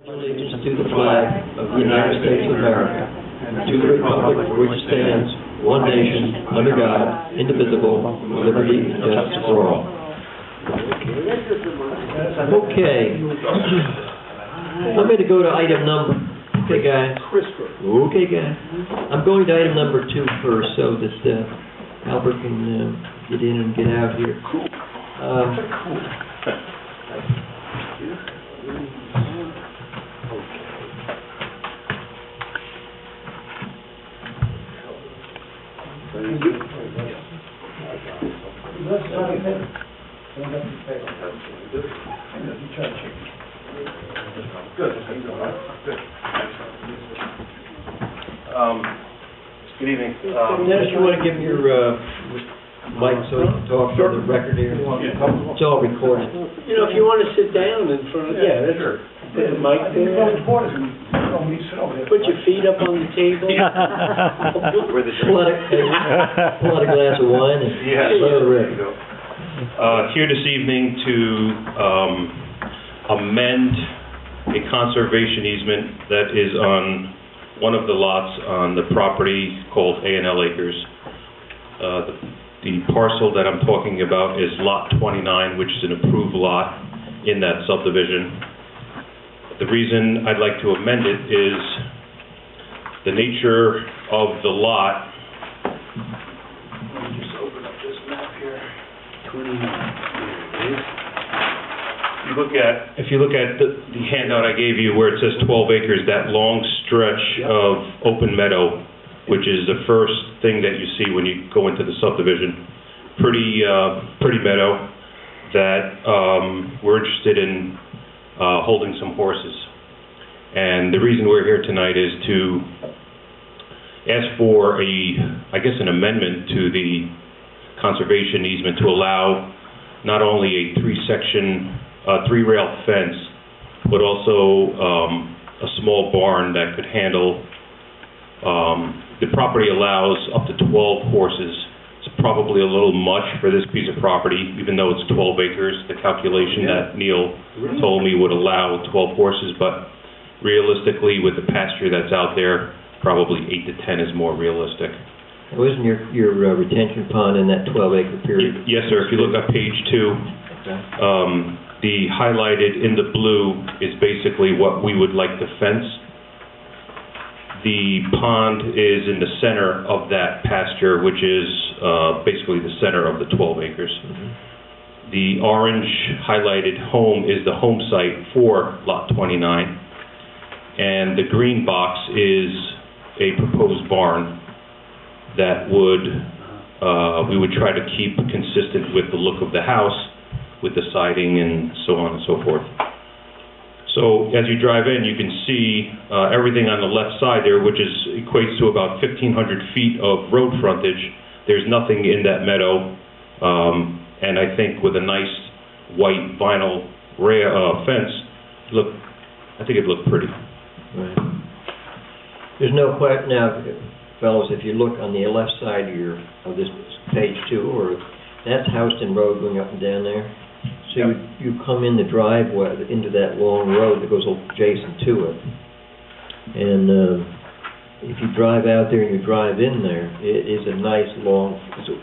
allegiance to the flag of the United States of America, and to the republic for which it stands, one nation, under God, indivisible, with liberty and justice for all. Okay. I'm going to go to item number... Okay, guys. Okay, guys. I'm going to item number 2 first, so that Albert can get in and get out here. Good evening. Dennis, you want to give your mic so you can talk for the record here? It's all recorded. You know, if you want to sit down in front of, yeah, that's sure. Put the mic there. Put your feet up on the table. Pull out a glass of wine and let it rip. Here this evening to amend a conservation easement that is on one of the lots on the property called A&L Acres. The parcel that I'm talking about is Lot 29, which is an approved lot in that subdivision. The reason I'd like to amend it is the nature of the lot. Let me just open up this map here. 29. If you look at the handout I gave you where it says 12 acres, that long stretch of open meadow, which is the first thing that you see when you go into the subdivision, pretty meadow that we're interested in holding some horses. And the reason we're here tonight is to ask for an amendment to the conservation easement to allow not only a three-rail fence, but also a small barn that could handle. The property allows up to 12 horses. It's probably a little much for this piece of property, even though it's 12 acres. The calculation that Neil told me would allow 12 horses, but realistically, with the pasture that's out there, probably 8 to 10 is more realistic. Wasn't your retention pond in that 12-acre period? Yes, sir. If you look at page 2, the highlighted in the blue is basically what we would like to fence. The pond is in the center of that pasture, which is basically the center of the 12 acres. Mm-hmm. The orange highlighted home is the home site for Lot 29, and the green box is a proposed barn that we would try to keep consistent with the look of the house, with the siding and so on and so forth. So as you drive in, you can see everything on the left side there, which equates to about 1,500 feet of road frontage. There's nothing in that meadow, and I think with a nice white vinyl fence, I think it looked pretty. Right. There's no question now, fellows, if you look on the left side of this page 2, or that's Houston Road going up and down there. So you come in the driveway into that long road that goes adjacent to it. And if you drive out there and you drive in there, it is a nice long, it's the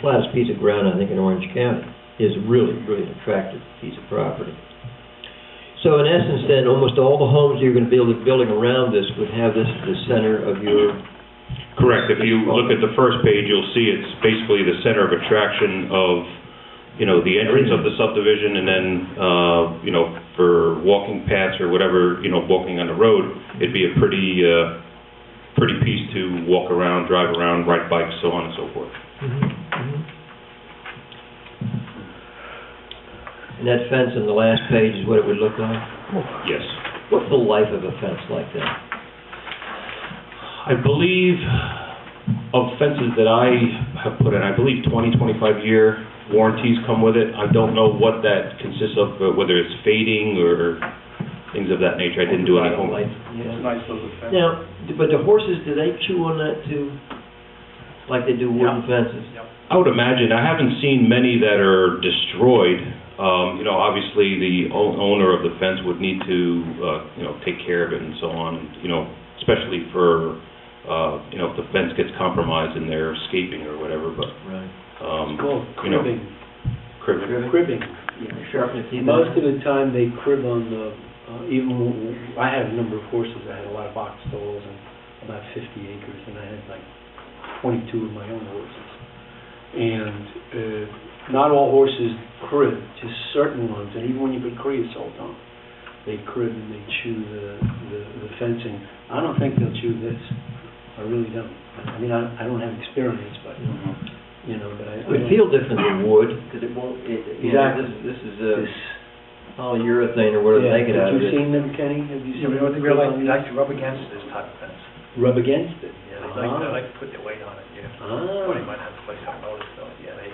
flattest piece of ground I think in Orange County. It is really, really an attractive piece of property. So in essence then, almost all the homes you're going to be building around this would have this at the center of your... Correct. If you look at the first page, you'll see it's basically the center of attraction of the entrance of the subdivision, and then, for walking paths or whatever, walking on the road, it'd be a pretty piece to walk around, drive around, ride bikes, so on and so forth. Mm-hmm. Mm-hmm. And that fence on the last page is what it would look like? Yes. What's the life of a fence like that? I believe of fences that I have put in, I believe 20, 25-year warranties come with it. I don't know what that consists of, whether it's fading or things of that nature. I didn't do any homework. Yeah. It's a nice little fence. Now, but the horses, do they chew on that too? Like they do wooden fences? I would imagine. I haven't seen many that are destroyed. You know, obviously, the owner of the fence would need to, you know, take care of it and so on, you know, especially for, you know, if the fence gets compromised and they're escaping or whatever, but, Right. It's called you know, cribbing. cribbing. Sharpen the teeth. Most of the time, they crib on the, even when, I had a number of horses, I had a lot of box stalls and about 50 acres, and I had like 22 of my own horses. And not all horses crib, just certain ones, and even when you put creosote on, they crib and they chew the fencing. I don't think they'll chew this. I really don't. I mean, I don't have experience, but, you know, but I... It would feel different than wood, because it won't, you know, Exactly. this is polyurethane or whatever they get out of Have you it. seen them, Kenny? Have you Yeah, seen but what they realize, them? they like to rub against this type of fence. Rub against it? Yeah, they like to put their weight on it, yeah. Ah. Well, you might have to place some notice, though, yeah, they,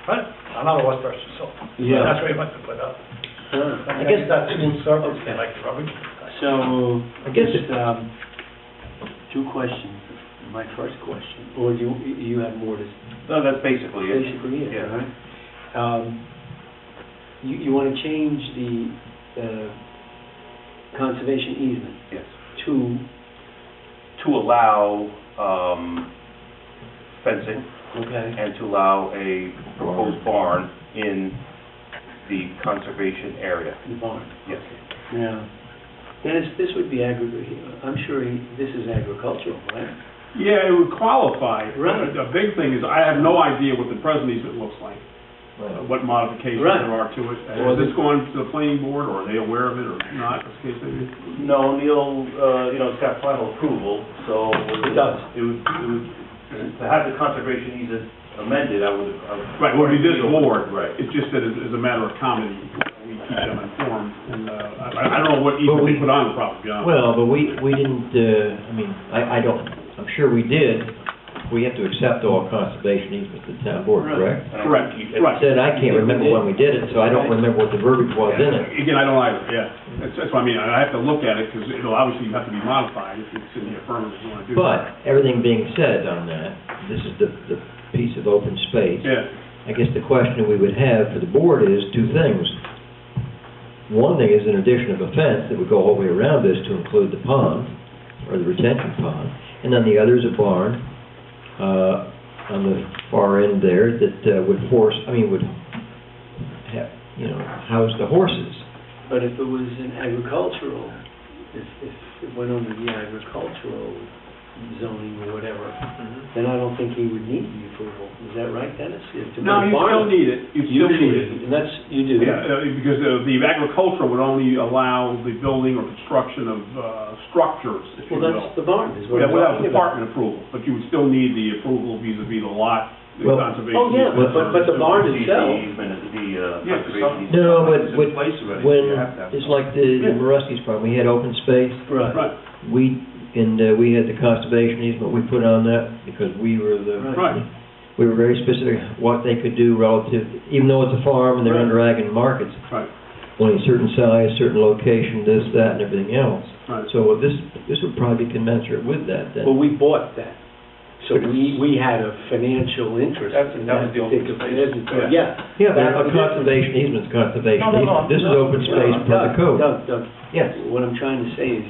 but I'm not a horse person, so Yeah. that's where you must have put up. Huh. I guess that's smooth surface, Okay. they like to rub it. So, I guess just, two questions. My first question, or do you have more to... No, that's basically it. Basically, it, Yeah. all right. You want to change the conservation easement Yes. to, To allow fencing okay, and to allow a proposed barn in the conservation area. the barn? Yes. Now, Dennis, this would be I'm sure this is agricultural, right? Yeah, it would qualify. Right. The big thing is, I have no idea what the present easement looks like, what modifications Right. there are to it. Or Is this going to the planning board, or are they aware of it, or not, as the case may be? No, Neil, you know, it's got final approval, so. It does. It would, to have the conservation easement amended, I would. Right, well, it'd be this board. Right. It's just that as a matter of comedy, we keep them informed, and I don't know what easement we put on the property, to be honest. Well, but we didn't, I mean, I don't, I'm sure we did. We have to accept all conservation easements to the town board, correct? Correct, right. Said, I can't remember when we did it, so I don't remember what the verbiage was in it. Again, I don't either, yeah. That's what I mean, I have to look at it, because it'll obviously have to be modified if it's in the affirmative you want to do. But, everything being said on that, this is the piece of open space. Yeah, I guess the question we would have for the board is two things. One thing is an addition of a fence that would go all the way around this to include the pond, or the retention pond, and then the other is a barn on the far end there that would have, you know, house the horses. But if it was an agricultural, if it went under the agricultural zoning or whatever, then I don't think he would need the approval. Is that right, Dennis? no, you still need it, you You still need need it. it, and that's, you do. Yeah, because the agriculture would only allow the building or construction of structures, if you Well, will. that's the barn, is what Yeah, I'm without talking about. department approval, but you would still need the approval vis-à-vis the lot, the Well- conservation. Oh, yeah, but the barn itself, The conservation easement. No, but when, it's like the Maruski's farm, we had open space, right, Right, we had the conservation easement, we put on that because we were right. we were very specific what they could do relative, even though it's a farm and they're under ag and markets, Right, only a certain size, certain location, this, that, and everything else. right. So this would probably be commensurate with that then. well, we bought that. So we had a financial interest in That that was the open particular, space. yeah. Yeah, but a conservation easement's conservation easement. This is open space per the code. Doug, Yes. what I'm trying to say is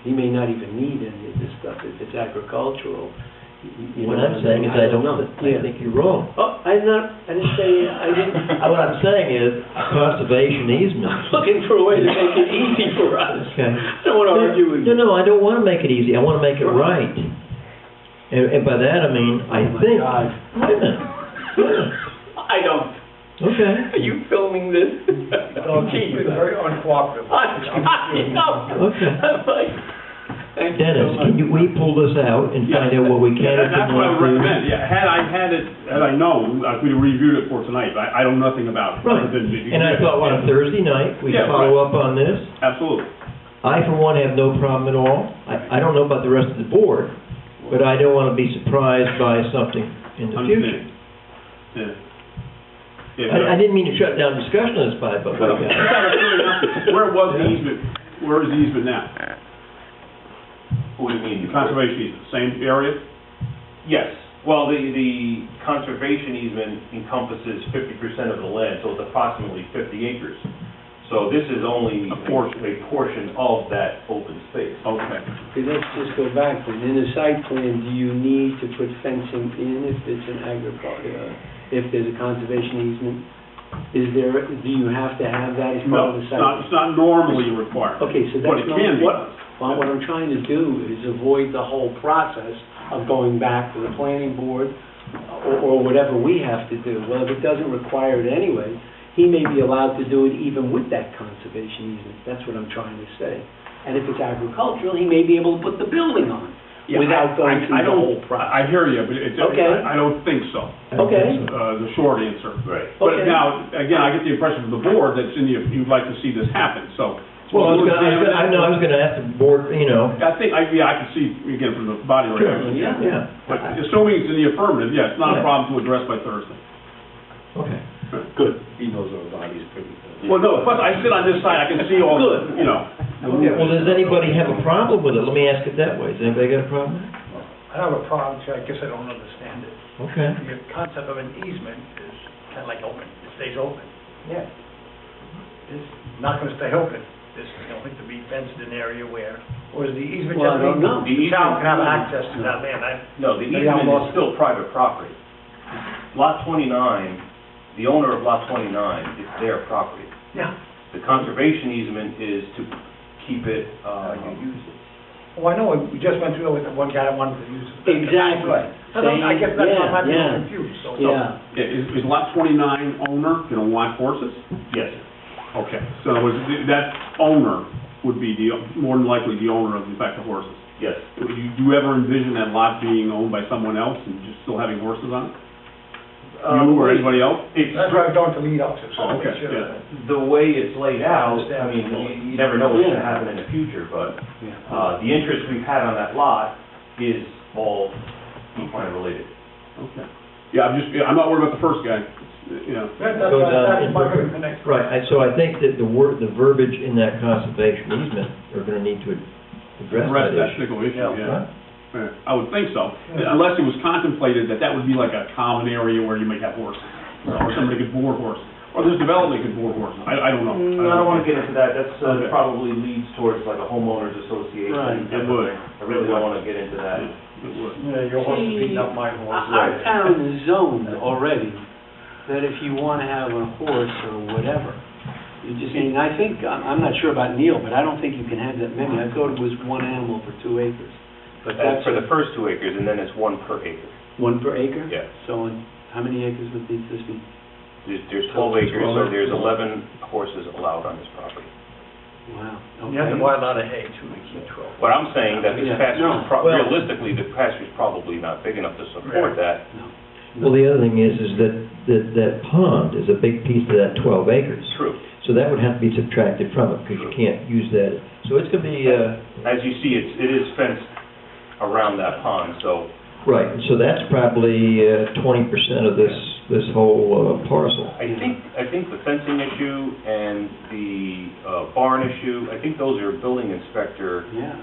he may not even need any of this stuff if it's agricultural. What I'm saying is I don't know. I think you're wrong. Oh, I didn't say, I didn't. What I'm saying is a conservation easement. I'm looking for a way to make it easy for us. Okay. I don't want to argue with you. No, I don't want to make it easy. I want to make it right. And by that I mean, I Oh my think. God. Wait a minute. I don't. Okay. Are you filming this? He's very uncooperative. I know. Okay. I'm like, thank you so Dennis, much. can we pull this out and find out what we can Yeah, and that's what I cannot would do? recommend, yeah, had I known, I could have reviewed it for tonight, but I know nothing about it. Right. other than that you And I can- thought, on a Thursday night, we'd Yeah, follow up on this. Absolutely. I, for one, have no problem at all. I don't know about the rest of the board, but I don't want to be surprised by something in the future. Yeah. Yeah, I didn't mean to shut down discussion on this, but Just out of curiosity, where was the easement, where is the easement now? What do you mean? The conservation easement, same area? Yes, Well, the conservation easement encompasses 50% of the land, so it's approximately 50 acres. So this is only a portion of that open space. Okay. Okay, let's just go back then. In the site plan, do you need to put fencing in if it's an if there's a conservation easement? Do you have to have that as part of the site? No, it's not normally required. Okay, so But that's it not can be. Well, what I'm trying to do is avoid the whole process of going back to the planning board or whatever we have to do. Well, if it doesn't require it anyway, he may be allowed to do it even with that conservation easement. That's what I'm trying to say. And if it's agricultural, he may be able to put the building on Yeah, without going through the whole process. I hear you, but it's, Okay. I don't think so. Okay. The short answer. Right. But Okay. now, again, I get the impression from the board that you'd like to see this happen, so. Well, I was gonna ask the board, you know. I think, I can see, again, from the body reaction. Yeah. But assuming it's in the affirmative, yeah, it's not a Yeah. problem to address by Thursday. Okay. Good. He knows our body's pretty good. Well, no, plus I sit on this side, I can see all, Good. you know. Okay, well, does anybody have a problem with it? Let me ask it that way. Does anybody got a problem? I have a problem, I guess I don't understand it. Okay. The concept of an easement is kind of like open, it stays open. Yeah. It's not going to stay open. There's going to be fenced in an area where, or is the easement Well, I just don't know. the town can have access to that land? No, the Maybe I'm easement lost. is still private property. Lot 29, the owner of Lot 29, is their property. Yeah. The conservation easement is to keep it, Well, I know, we just went through it with the one guy that wanted to use it. Exactly. Right. I guess that's why I'm Yeah, confused, so. Yeah. Is lot 29 owner gonna want horses? yes. Okay, so that owner would be more than likely the owner of, in fact, the horses. Yes. Do you ever envision that lot being owned by someone else and just still having horses on it? You or anybody else? That's why I'm going to lead up to, so Oh, make okay, sure yeah. that. The way it's laid out, I mean, you never know what's gonna happen in the future, but, the interest we've had on that lot is all equine related. Okay. Yeah, I'm not worried about the first guy, you know. That's Goes on that's my next. Right, so I think that the verbiage in that conservation easement are gonna need to address Address that that issue. particular issue, Yeah. yeah. Yeah, I would think so, unless it was contemplated that would be like a common area where you might have horses, or somebody could board horses, or there's development could board horses, I don't know. I don't wanna get into that, that's, probably leads towards like a homeowners association. Right. It would. I really don't wanna get into that. It would. Yeah, your horse is beating up my horse. Our town is zoned already, that if you want to have a horse or whatever, you just, I think, I'm not sure about Neil, but I don't think you can have that many. I thought it was one animal for 2 acres. But That's that's for the first 2 acres, and then it's 1 per acre. one per acre? Yeah. So how many acres would this be? There's 12 acres, so there's 11 horses allowed on this property. Wow. You have to Okay. buy a lot of hay too to keep 12. But I'm saying that this Yeah. pasture's, No. Well- realistically, the pasture's probably not big enough to support that. Well, the other thing is that pond is a big piece of that 12 acres. True. So that would have to be subtracted from it, because you can't use that. So it's gonna be, As you see, it is fenced around that pond, so right, so that's probably 20% of this whole parcel. I think the fencing issue and the barn issue, I think those are building inspector Yeah.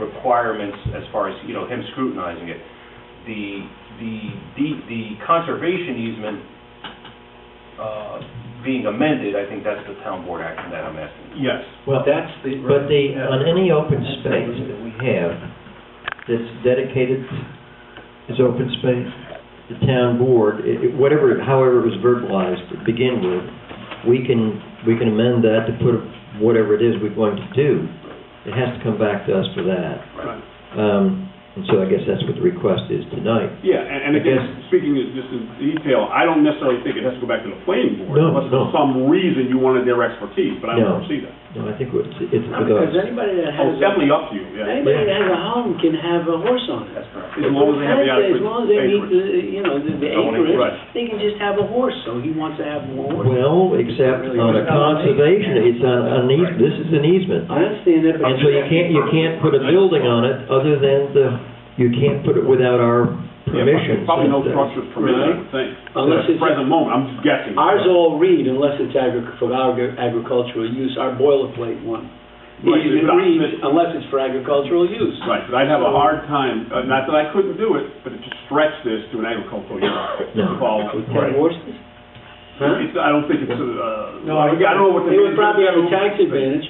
requirements as far as, him scrutinizing it. The conservation easement being amended, I think that's the town board action that I'm asking. Yes. Well, That's the. but on any open space that we have that's dedicated as open space, the town board, however it was verbalized to begin with, we can amend that to put whatever it is we're going to do. It has to come back to us for that. Right. And so I guess that's what the request is tonight. Yeah, and again, speaking just in detail, I don't necessarily think it has to go back to the planning board. No, Unless no. for some reason you wanted their expertise, but I No. don't foresee that. No, I think it's No, with because us. anybody that Oh, has, it's definitely up to you, yeah. anybody that has a home can have a horse on it. That's correct. As long as they have the adequate As long as they meet acreage. the Zoning, acreage, right. they can just have a horse, so he wants to have more horses. Well, except on a conservation, it's on an easement, this is an easement. I understand that, but. And so you can't put a building on it other than you can't put it without our Yeah, permission. probably no structure's permitted, I would think. Unless At the it's- present moment, I'm just guessing. Ours all read, unless it's for agricultural use, our boilerplate one easement reads, unless it's for agricultural use. Right, but I'd have a hard time, not that I couldn't do it, but to stretch this to an agricultural use. No. With 10 horses? Huh? I don't think it's, No, I don't know what the. They would probably have a tax advantage.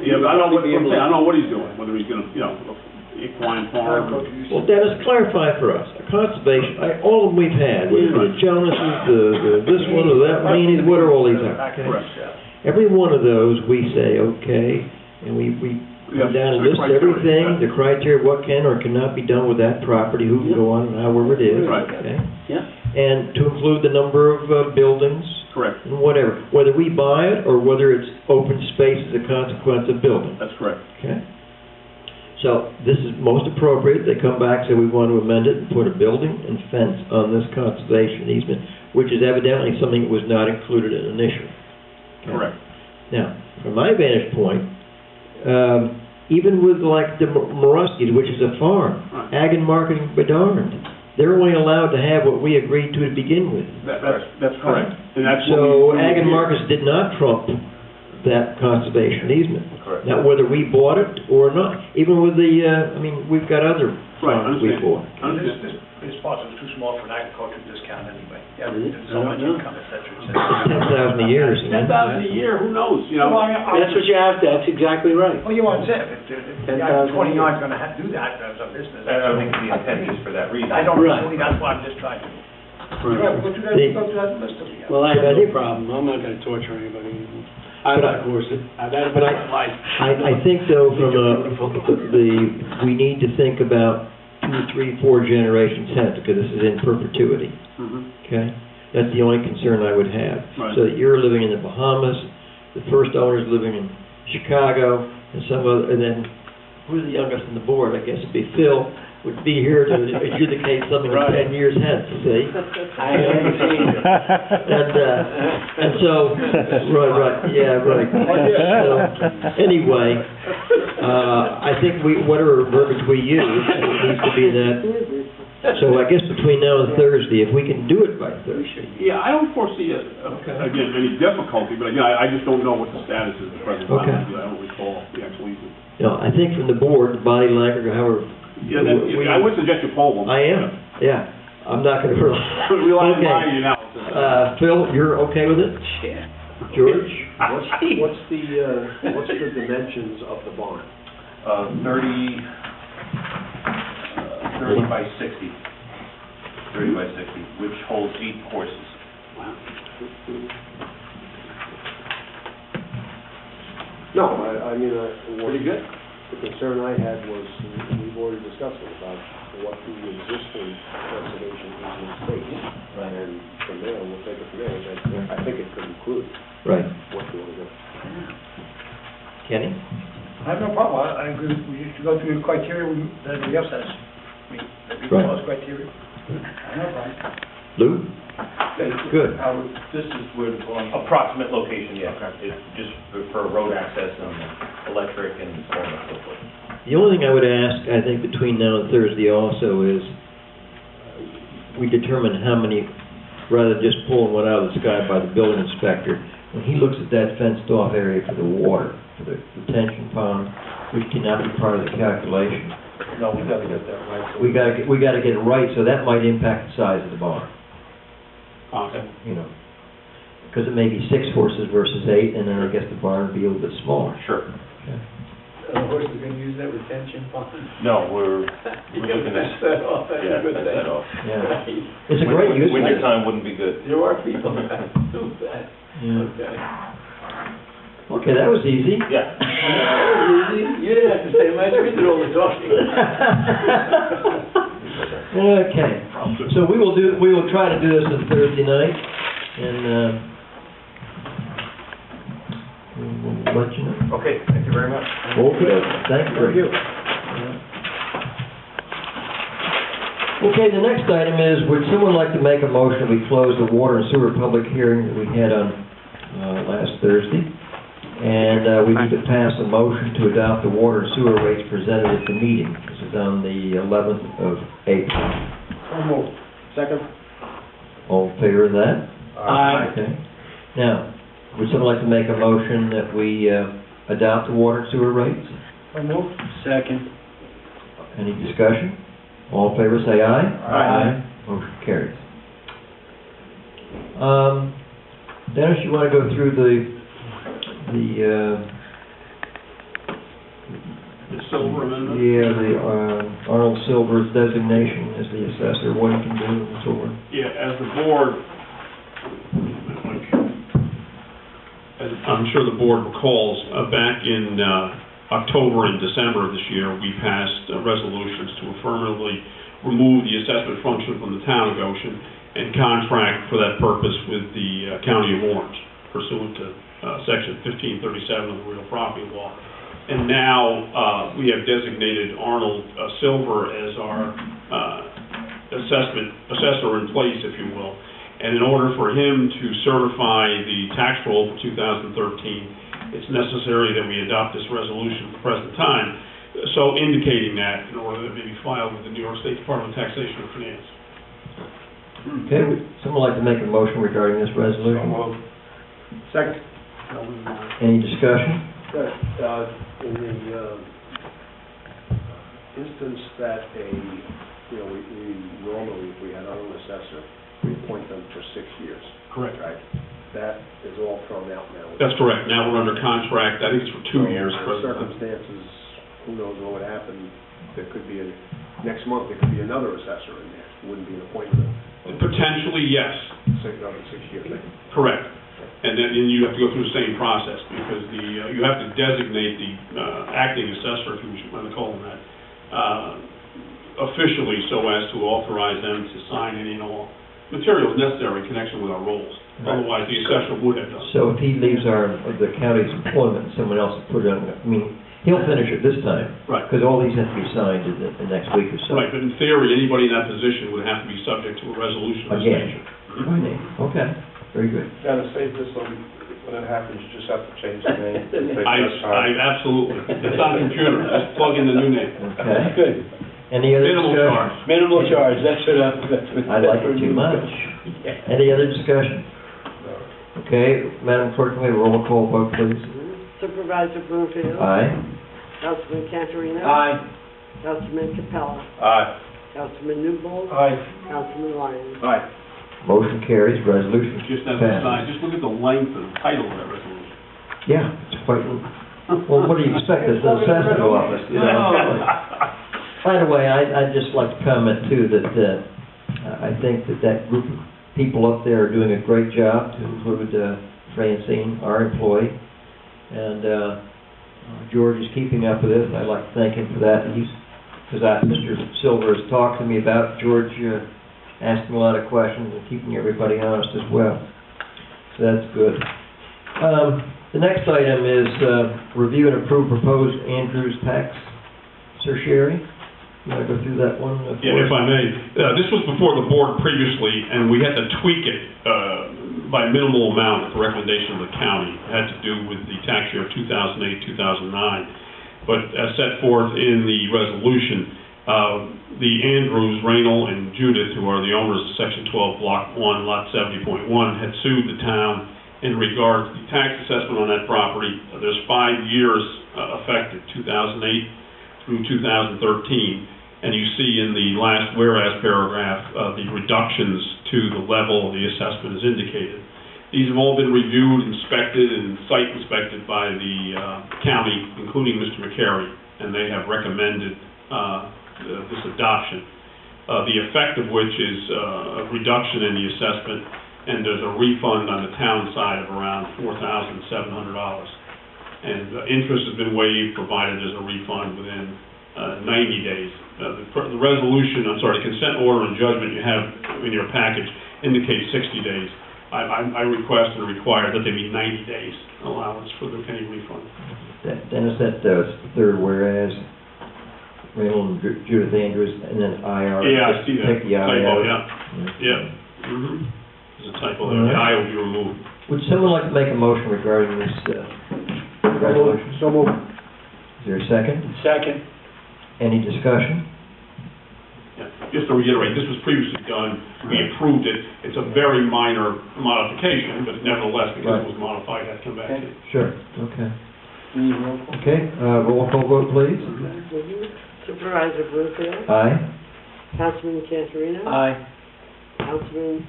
Yeah, but I don't know what he's doing, whether he's gonna, equine farm. Well, Dennis, clarify for us, a conservation, all of them we've had, whether the Jonas's, the this one or that, Laney's, what are all these are? Okay? Correct. Every one of those, we say, okay, and we come down and list everything, the criteria, what can or cannot be done with that property, who can go on, and however it is, Right. okay? Yeah. And to include the number of buildings, Correct, and whatever, whether we buy it or whether it's open space as a consequence of building, that's correct. okay? So this is most appropriate, they come back, say we want to amend it and put a building and fence on this conservation easement, which is evidently something that was not included initially. Okay? Correct. Now, from my vantage point, even with like the Moruskis, which is a farm, Right. ag and marketing bedard, they're only allowed to have what we agreed to begin with. That's correct. And that's what So we ag and did. markets did not trump that conservation easement. Correct. Now, whether we bought it or not, even with the, we've got other Right, farms we understand. bought. This parcel is too small for an agricultural discount anyway. Yeah, Mhm. there's so much income, et cetera, et cetera. 10,000 a year, isn't it? 10,000 a year, who knows, Well, That's what you have to, that's exactly right. Well, you want to say, if the guy 10,000 with 20 yards gonna do that as a business. I don't think the intent is for that reason. I don't Right. really, that's why I'm just trying to. Right. Yeah, go through that, go through that list of you. Well, I have no problem, I'm not gonna torture anybody. I like horses, I've had But them in my life. I think though, from we need to think about 2, 3, 4 generations hence, because this is in perpetuity, Mhm. okay? That's the only concern I would have. Right. So that you're living in the Bahamas, the first owner's living in Chicago, and some other, and then, who's the youngest on the board? I guess it'd be Phil, would be here to adjudicate something in Right. 10 years hence, see? I haven't seen it. And so, right, yeah, right. So, anyway, I think whatever verbiage we use, it needs to be that. So I guess between now and Thursday, if we can do it by Thursday. Yeah, I don't foresee, again, any difficulty, but again, I just don't know what the status is at present time. Okay. I don't recall the actual easement. You know, I think from the board, the body language, or however. Yeah, I would suggest you poll them. I am, yeah. I'm not gonna rely. Rely on my Okay. analysis. Phil, you're okay with it? Yeah. George? What's the dimensions of the barn? 30 by 60. 30 by 60, which holds 8 horses. No, I mean, Pretty good. the concern I had was, we've already discussed it, about what the existing conservation easement states. Right. And from there, we'll take it from there, which I think it could include Right. what you want to do. Kenny? I have no problem, I agree, we used to go through the criteria that everybody else has. I mean, that we Right. follow criteria. I have no problem. Lou? Good. This is where the approximate location, yeah. It's just for road access and electric and so on and so forth. The only thing I would ask, I think, between now and Thursday also is, we determine how many, rather than just pulling one out of the sky by the building inspector, when he looks at that fenced-off area for the water, for the retention pond, which cannot be part of the calculation. No, we gotta get that right. so We gotta get it right, so that might impact the size of the barn, Okay. you know. Because it may be 6 horses versus 8, and then I guess the barn would be a little bit smaller. Sure. The horse is gonna use that retention pond. No, we're looking at, Fence that off, that's yeah, a good fence thing. that off. Yeah. It's a great use. Winter time wouldn't be good. There are people that do that. Yeah. Okay. Okay, that was easy. Yeah. You didn't have to say much, we did all the talking. Okay, so we will try to do this on Thursday night, and, we'll let you know. Okay, thank you very much. Okay, thank you. Okay, the next item is, would someone like to make a motion, we close the water and sewer public hearing that we had on, last Thursday? And, we need to pass a motion to adopt the water and sewer rates presented at the meeting. This is on the 11th of April. So moved. Second? All in favor of that? Aye. Okay. Now, would someone like to make a motion that we adopt the water and sewer rates? So moved. Second. Any discussion? All in favor, say aye. Aye. Motion carries. Dennis, you want to go through the Silver amendment? yeah, the Arnold Silver's designation as the assessor, what he can do and so on? Yeah, as the board, as I'm sure the board recalls, back in October and December of this year, we passed resolutions to affirmatively remove the assessment function from the town of Goshen and contract for that purpose with the County of Orange pursuant to Section 1537 of the Real Property Law. And now we have designated Arnold Silver as our assessor in place, if you will. And in order for him to certify the tax roll for 2013, it's necessary that we adopt this resolution at the present time, so indicating that in order that it may be filed with the New York State Department of Taxation and Finance. Okay, would someone like to make a motion regarding this resolution? Second. Any discussion? In the instance that we normally, if we had our own assessor, we appoint them for 6 years. Correct. Right? That is all thrown out now. That's correct. Now we're under contract, I think it's for 2 years. So, circumstances, who knows what would happen. There could be next month, there could be another assessor in there. It wouldn't be an appointment. Potentially, yes. Another 6-year thing. Correct. And then you have to go through the same process, because you have to designate the acting assessor, if you want to call them that, officially, so as to authorize them to sign any and all materials necessary in connection with our roles. Right. Otherwise, the assessor would have done. So if he leaves the county's employment, someone else will put it on, I mean, he'll finish it this time. Right. Because all these have to be signed in the next week or so. Right, but in theory, anybody in that position would have to be subject to a resolution of this Again. nature. By name. Okay, very good. Now, to save this, when it happens, you just have to change the name. Absolutely. It's on the computer, just plug in the new name. Okay. Good. Any other Minimal discussion? charge. Minimal charge, that's what I like it too much. Any other discussion? Okay, Madam Clerk, can we have a roll call vote, please? Supervisor Broomfield. Aye. Councilman Cantorino. Aye. Councilman Capella. Aye. Councilman Newbold. Aye. Councilman Lyons. Aye. Motion carries, resolution Just as a passes. sign, just look at the length and title of that resolution. Yeah, it's quite, well, what do you expect, it's an assessment office, you know? By the way, I'd just like to comment too, that I think that group of people up there are doing a great job, to include Francine, our employee, and George is keeping up with this, and I'd like to thank him for that. Because Mr. Silver has talked to me about George asking a lot of questions and keeping everybody honest as well. So that's good. The next item is review and approve proposed Andrews tax certiorari. You want to go through that one? Yeah, if I may. This was before the board previously, and we had to tweak it by minimal amount at the recommendation of the county. It had to do with the tax year of 2008-2009. But as set forth in the resolution, the Andrews, Raynal, and Judith, who are the owners of Section 12, Block 1, Lot 70.1, had sued the town in regard to the tax assessment on that property. There's 5 years affected, 2008 through 2013. And you see in the last whereas paragraph, the reductions to the level of the assessment is indicated. These have all been reviewed, inspected, and site inspected by the county, including Mr. McCary, and they have recommended this adoption. The effect of which is a reduction in the assessment, and there's a refund on the town side of around $4,700. And interest has been waived, provided there's a refund within 90 days. The resolution, the consent order and judgment you have in your package indicates 60 days. I request and require that they be 90 days allowance for any refund. Dennis, that third whereas, Raymond, Judith Andrews, and then IR. Yeah, I see that. Take the I typo, out. yeah. Mm-hmm. There's a typo there. The I will be removed. Would someone like to make a motion regarding this resolution? So moved. Is there a second? Second. Any discussion? Yeah. Just to reiterate, this was previously done, we approved it, it's a very minor modification, but nevertheless, because it was modified, it had to come back to you. Sure, okay. Need a roll call? Okay, roll call vote, please. Supervisor Bluefield, Aye. Councilman Cantorino, Aye. Councilman,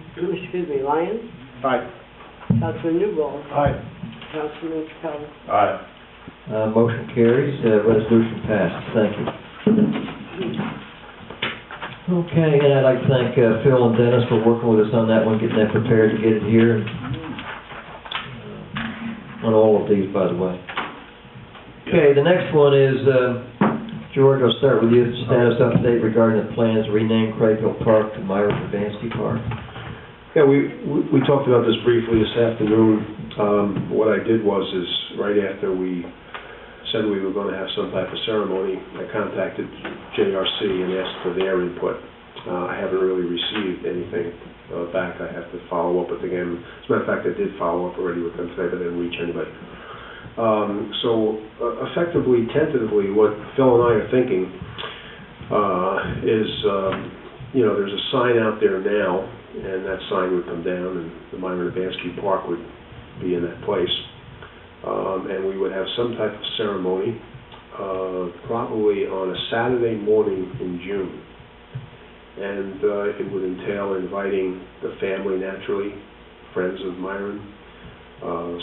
Lyons, Aye. Councilman Newbold, Aye. Councilman Capella. Aye. Motion carries, resolution passes, thank you. Okay, and I'd like to thank Phil and Dennis for working with us on that one, getting that prepared to get it here. On all of these, by the way. Okay, the next one is, George, I'll start with you, status update regarding the plans to rename Craig Hill Park to Myron Urbanski Park. Yeah, we talked about this briefly this afternoon. What I did was right after we said we were going to have some type of ceremony, I contacted JRC and asked for their input. I haven't really received anything back. I have to follow up with them again. As a matter of fact, I did follow up already with them today, but didn't reach anybody. Effectively, tentatively, what Phil and I are thinking is, there's a sign out there now, and that sign would come down, and the Myron Urbanski Park would be in that place. And we would have some type of ceremony, probably on a Saturday morning in June. And it would entail inviting the family, naturally, friends of Myron,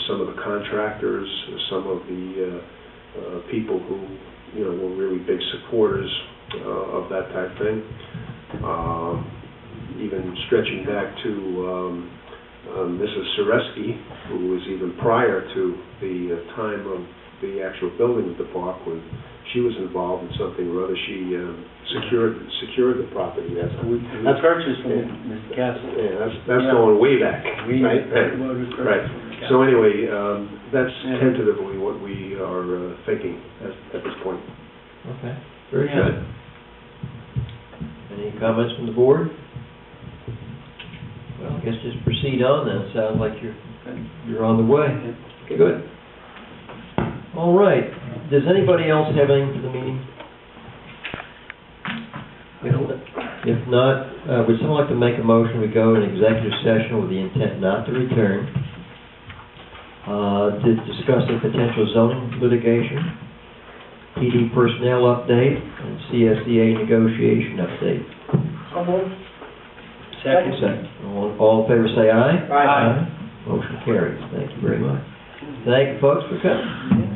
some of the contractors, some of the people who, were really big supporters of that type of thing. Even stretching back to Mrs. Soreski, who was even prior to the time of the actual building of the park, when she was involved in something or other. She secured the property. We purchased from Mr. Castle. Yeah, that's going way back, right? Right. So anyway, that's tentatively what we are thinking at this point. Okay, very good. Any comments from the board? Well, I guess just proceed on then. Sounds like you're on the way. Good. All right. Does anybody else have anything for the meeting? If not, would someone like to make a motion? We go in executive session with the intent not to return to discuss a potential zoning litigation, PD personnel update, and CSEA negotiation update. So moved. Second. All in favor say aye. Aye. Motion carries. Thank you very much. Thank you, folks, for coming.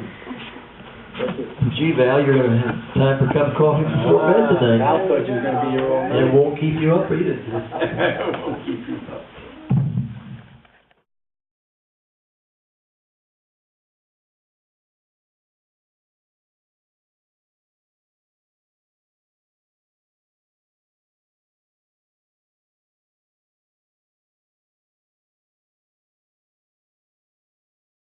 Gee, Val, you're going to have time for a cup of coffee before bed tonight. Al thought you were going to be your own man. And it won't keep you up either. It won't keep you up.